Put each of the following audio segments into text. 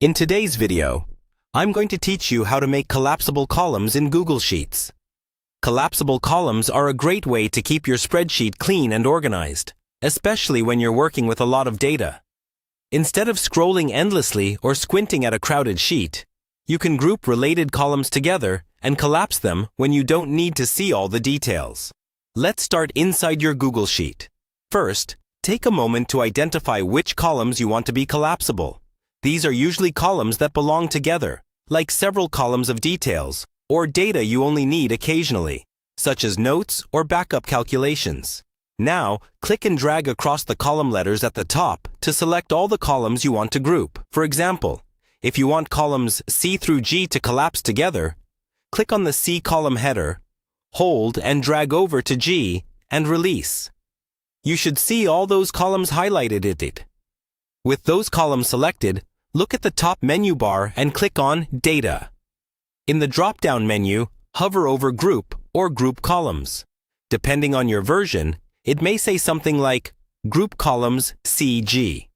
In today's video, I'm going to teach you how to make collapsible columns in Google Sheets. Collapsible columns are a great way to keep your spreadsheet clean and organized, especially when you're working with a lot of data. Instead of scrolling endlessly or squinting at a crowded sheet, you can group related columns together and collapse them when you don't need to see all the details. Let's start inside your Google Sheet. First, take a moment to identify which columns you want to be collapsible. These are usually columns that belong together, like several columns of details, or data you only need occasionally, such as notes or backup calculations. Now, click and drag across the column letters at the top to select all the columns you want to group. For example, if you want columns C through G to collapse together, click on the C column header, hold and drag over to G, and release. You should see all those columns highlighted. With those columns selected, look at the top menu bar and click on Data. In the drop-down menu, hover over Group or Group Columns. Depending on your version, it may say something like Group Columns CG.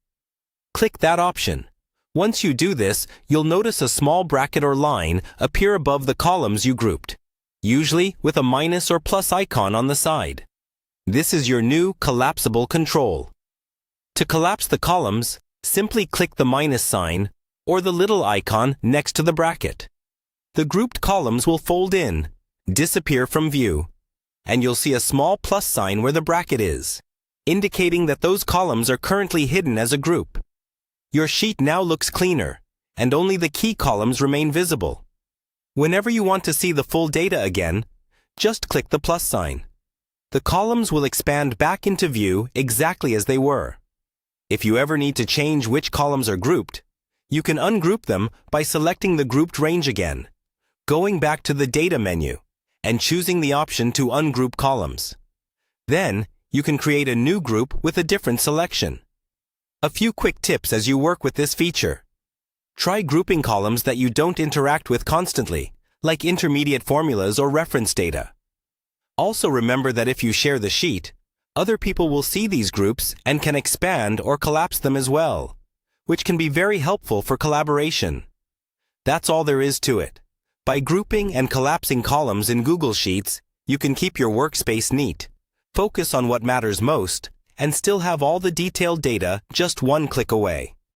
Click that option. Once you do this, you'll notice a small bracket or line appear above the columns you grouped, usually with a minus or plus icon on the side. This is your new collapsible control. To collapse the columns, simply click the minus sign or the little icon next to the bracket. The grouped columns will fold in, disappear from view, and you'll see a small plus sign where the bracket is, indicating that those columns are currently hidden as a group. Your sheet now looks cleaner, and only the key columns remain visible. Whenever you want to see the full data again, just click the plus sign. The columns will expand back into view exactly as they were. If you ever need to change which columns are grouped, you can ungroup them by selecting the grouped range again, going back to the Data menu, and choosing the option to ungroup columns. Then, you can create a new group with a different selection. A few quick tips as you work with this feature. Try grouping columns that you don't interact with constantly, like intermediate formulas or reference data. Also remember that if you share the sheet, other people will see these groups and can expand or collapse them as well, which can be very helpful for collaboration. That's all there is to it. By grouping and collapsing columns in Google Sheets, you can keep your workspace neat, focus on what matters most, and still have all the detailed data just one click away.